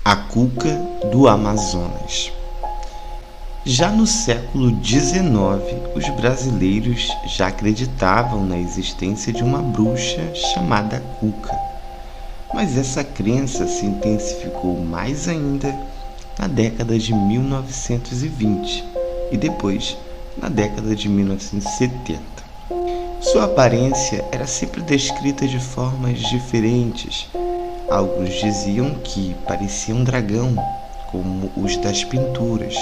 A cuca do Amazonas. Já no século XIX, os brasileiros já acreditavam na existência de uma bruxa chamada cuca. Mas essa crença se intensificou mais ainda na década de 1920 e depois na década de 1970. Sua aparência era sempre descrita de formas diferentes. Alguns diziam que parecia um dragão, como os das pinturas.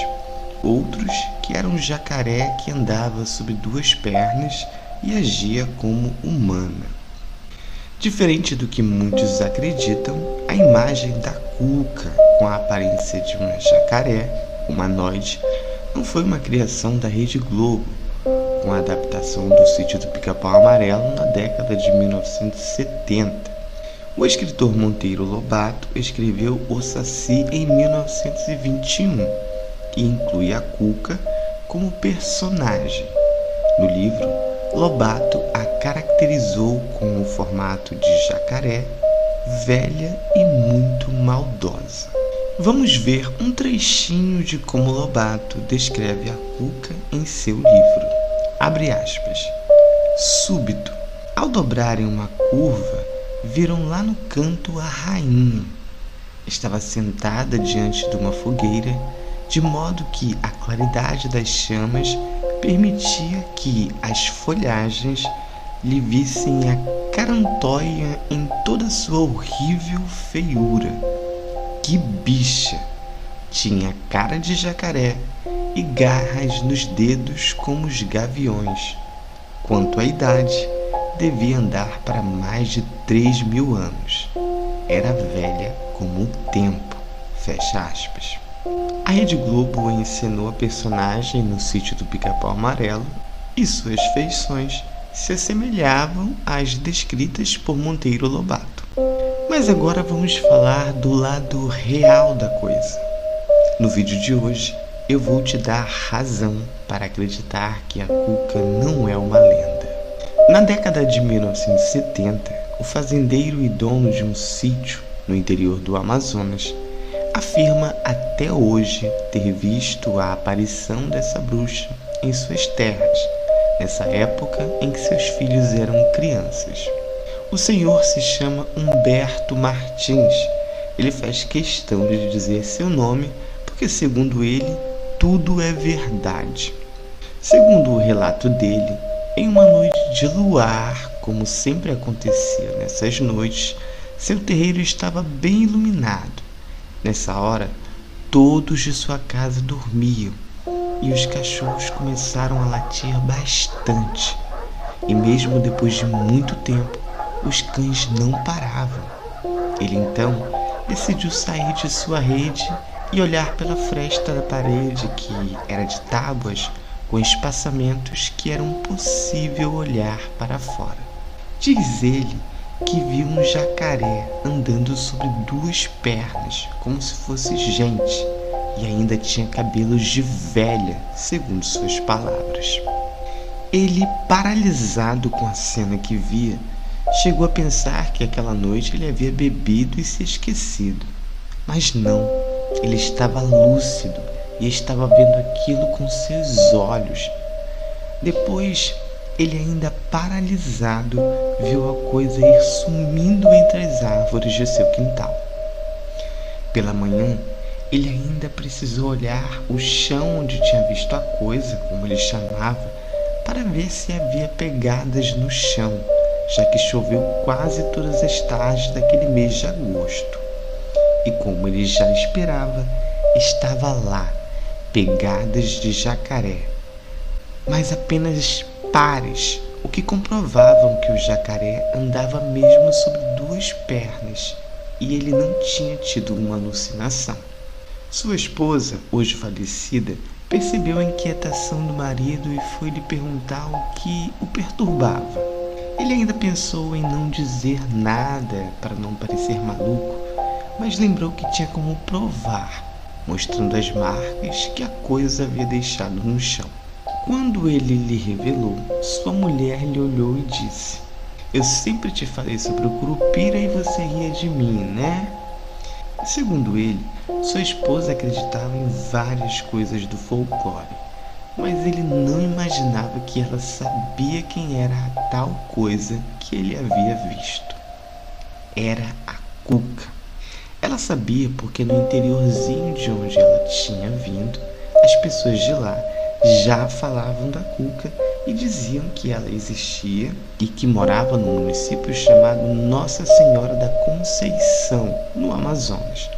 Outros que era um jacaré que andava sobre duas pernas e agia como humana. Diferente do que muitos acreditam, a imagem da cuca com a aparência de um jacaré humanoide não foi uma criação da Rede Globo, com a adaptação do Sítio do Pica-Pau Amarelo na década de 1970. O escritor Monteiro Lobato escreveu O Saci em 1921 e inclui a cuca como personagem. No livro, Lobato a caracterizou com o formato de jacaré, velha e muito maldosa. Vamos ver um trechinho de como Lobato descreve a cuca em seu livro. Abre aspas. Súbito, ao dobrarem uma curva, viram lá no canto a rainha. Estava sentada diante de uma fogueira, de modo que a claridade das chamas permitia que as folhagens lhe vissem a carantóia em toda sua horrível feiura. Que bicha! Tinha cara de jacaré e garras nos dedos como os gaviões. Quanto à idade, devia andar para mais de 3.000 anos. Era velha como o tempo. Fecha aspas. A Rede Globo encenou a personagem no Sítio do Pica-Pau Amarelo e suas feições se assemelhavam às descritas por Monteiro Lobato. Mas agora vamos falar do lado real da coisa. No vídeo de hoje, eu vou te dar razão para acreditar que a cuca não é uma lenda. Na década de 1970, o fazendeiro e dono de um sítio no interior do Amazonas afirma até hoje ter visto a aparição dessa bruxa em suas terras, nessa época em que seus filhos eram crianças. O senhor se chama Humberto Martins. Ele faz questão de dizer seu nome porque, segundo ele, tudo é verdade. Segundo o relato dele, em uma noite de luar, como sempre acontecia nessas noites, seu terreiro estava bem iluminado. Nessa hora, todos de sua casa dormiam e os cachorros começaram a latir bastante. E mesmo depois de muito tempo, os cães não paravam. Ele então decidiu sair de sua rede e olhar pela fresta da parede, que era de tábuas com espaçamentos que eram possível olhar para fora. Diz ele que viu um jacaré andando sobre duas pernas, como se fosse gente, e ainda tinha cabelos de velha, segundo suas palavras. Ele, paralisado com a cena que via, chegou a pensar que aquela noite ele havia bebido e se esquecido. Mas não, ele estava lúcido e estava vendo aquilo com seus olhos. Depois, ele, ainda paralisado, viu a coisa ir sumindo entre as árvores de seu quintal. Pela manhã, ele ainda precisou olhar o chão onde tinha visto a coisa, como ele chamava, para ver se havia pegadas no chão, já que choveu quase todas as tardes daquele mês de agosto. E como ele já esperava, estava lá, pegadas de jacaré, mas apenas pares, o que comprovavam que o jacaré andava mesmo sobre duas pernas e ele não tinha tido uma alucinação. Sua esposa, hoje falecida, percebeu a inquietação do marido e foi lhe perguntar o que o perturbava. Ele ainda pensou em não dizer nada para não parecer maluco, mas lembrou que tinha como provar, mostrando as marcas que a coisa havia deixado no chão. Quando ele lhe revelou, sua mulher lhe olhou e disse: "Eu sempre te falei sobre o Curupira e você ria de mim, né?" Segundo ele, sua esposa acreditava em várias coisas do folclore, mas ele não imaginava que ela sabia quem era a tal coisa que ele havia visto. Era a cuca. Ela sabia porque no interiorzinho de onde ela tinha vindo, as pessoas de lá já falavam da cuca e diziam que ela existia e que morava num município chamado Nossa Senhora da Conceição, no Amazonas,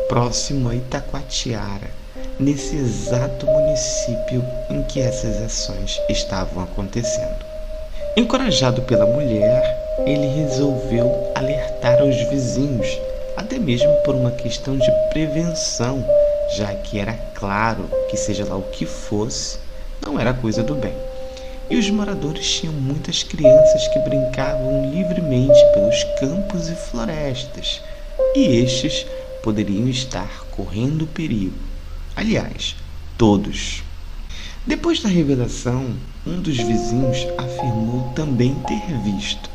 próximo a Itacoatiara, nesse exato município em que essas ações estavam acontecendo. Encorajado pela mulher, ele resolveu alertar os vizinhos, até mesmo por uma questão de prevenção, já que era claro que, seja lá o que fosse, não era coisa do bem. E os moradores tinham muitas crianças que brincavam livremente pelos campos e florestas, e estes poderiam estar correndo perigo. Aliás, todos. Depois da revelação, um dos vizinhos afirmou também ter visto.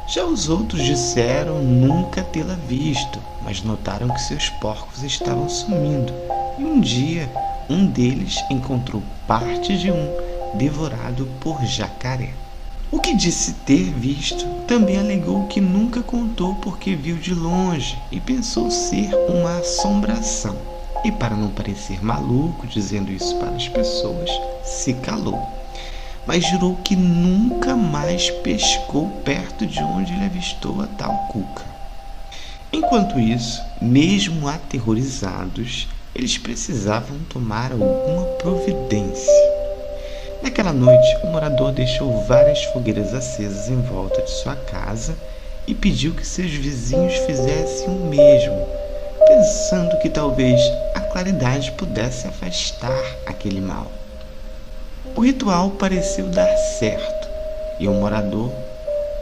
Já os outros disseram nunca tê-la visto, mas notaram que seus porcos estavam sumindo, e um dia um deles encontrou parte de um devorado por jacaré. O que disse ter visto também alegou que nunca contou porque viu de longe e pensou ser uma assombração. E para não parecer maluco dizendo isso para as pessoas, se calou. Mas jurou que nunca mais pescou perto de onde ele avistou a tal cuca. Enquanto isso, mesmo aterrorizados, eles precisavam tomar alguma providência. Naquela noite, o morador deixou várias fogueiras acesas em volta de sua casa e pediu que seus vizinhos fizessem o mesmo, pensando que talvez a claridade pudesse afastar aquele mal. O ritual pareceu dar certo e o morador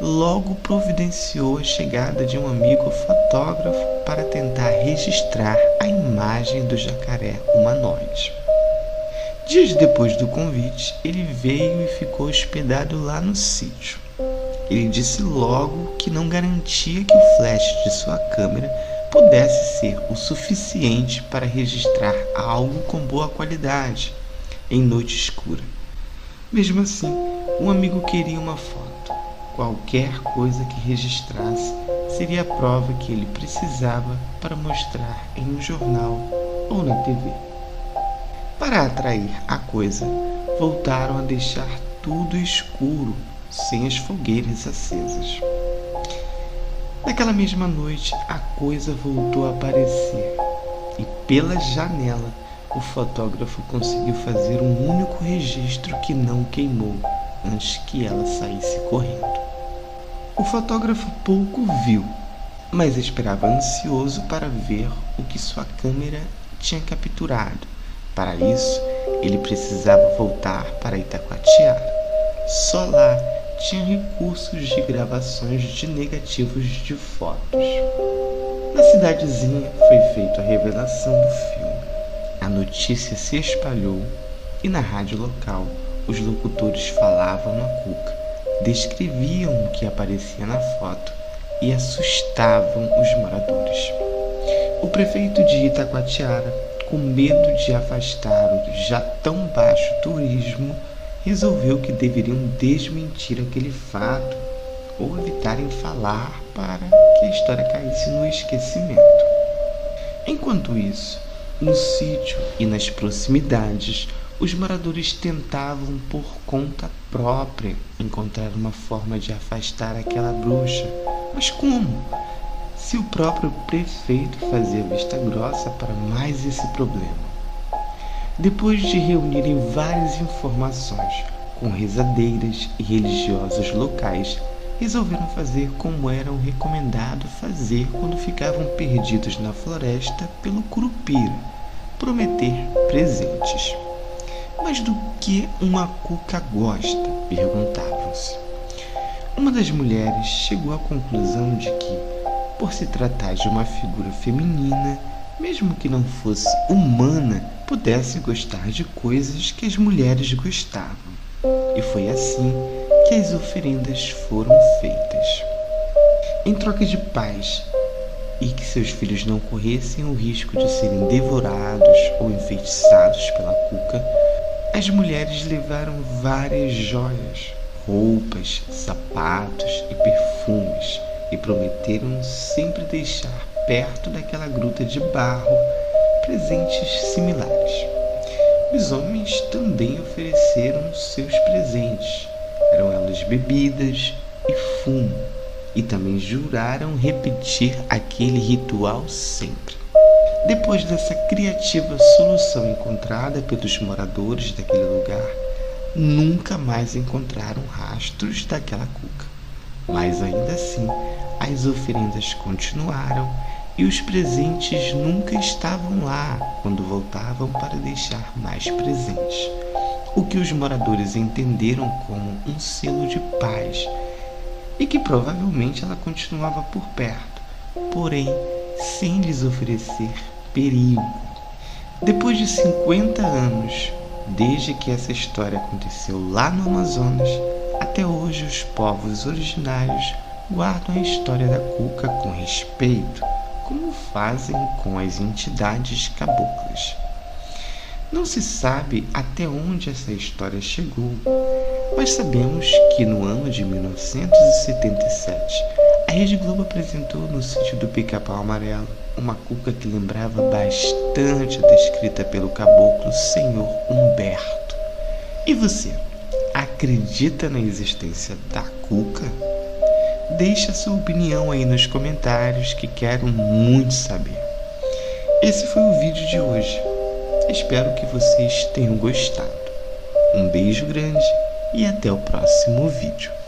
logo providenciou a chegada de um amigo fotógrafo para tentar registrar a imagem do jacaré humanoide. Dias depois do convite, ele veio e ficou hospedado lá no sítio. Ele disse logo que não garantia que o flash de sua câmera pudesse ser o suficiente para registrar algo com boa qualidade em noite escura. Mesmo assim, um amigo queria uma foto. Qualquer coisa que registrasse seria a prova que ele precisava para mostrar em um jornal ou na TV. Para atrair a coisa, voltaram a deixar tudo escuro, sem as fogueiras acesas. Naquela mesma noite, a coisa voltou a aparecer e, pela janela, o fotógrafo conseguiu fazer um único registro que não queimou antes que ela saísse correndo. O fotógrafo pouco viu, mas esperava ansioso para ver o que sua câmera tinha capturado. Para isso, ele precisava voltar para Itacoatiara. Só lá tinha recursos de gravações de negativos de fotos. Na cidadezinha foi feita a revelação do filme. A notícia se espalhou e na rádio local os locutores falavam na cuca, descreviam o que aparecia na foto e assustavam os moradores. O prefeito de Itacoatiara, com medo de afastar o já tão baixo turismo, resolveu que deveriam desmentir aquele fato ou evitarem falar para que a história caísse no esquecimento. Enquanto isso, no sítio e nas proximidades, os moradores tentavam por conta própria encontrar uma forma de afastar aquela bruxa. Mas como? Se o próprio prefeito fazia vista grossa para mais esse problema. Depois de reunirem várias informações com rezadeiras e religiosos locais, resolveram fazer como eram recomendado fazer quando ficavam perdidos na floresta pelo curupira, prometer presentes. Mas do que uma cuca gosta? Perguntavam-se. Uma das mulheres chegou à conclusão de que, por se tratar de uma figura feminina, mesmo que não fosse humana, pudesse gostar de coisas que as mulheres gostavam. E foi assim que as oferendas foram feitas. Em troca de paz, e que seus filhos não corressem o risco de serem devorados ou enfeitiçados pela cuca, as mulheres levaram várias joias, roupas, sapatos e perfumes e prometeram sempre deixar perto daquela gruta de barro presentes similares. Os homens também ofereceram seus presentes. Eram elas bebidas e fumo, e também juraram repetir aquele ritual sempre. Depois dessa criativa solução encontrada pelos moradores daquele lugar, nunca mais encontraram rastros daquela cuca. Mas ainda assim, as oferendas continuaram e os presentes nunca estavam lá quando voltavam para deixar mais presentes, o que os moradores entenderam como um selo de paz e que provavelmente ela continuava por perto, porém sem lhes oferecer perigo. Depois de 50 anos, desde que essa história aconteceu lá no Amazonas, até hoje os povos originários guardam a história da cuca com respeito, como fazem com as entidades caboclas. Não se sabe até onde essa história chegou, mas sabemos que no ano de 1977, a Rede Globo apresentou no sítio do Pica-Pau Amarelo uma cuca que lembrava bastante a descrita pelo caboclo Senhor Humberto. E você, acredita na existência da cuca? Deixa sua opinião aí nos comentários que quero muito saber. Esse foi o vídeo de hoje. Espero que vocês tenham gostado. Um beijo grande e até o próximo vídeo.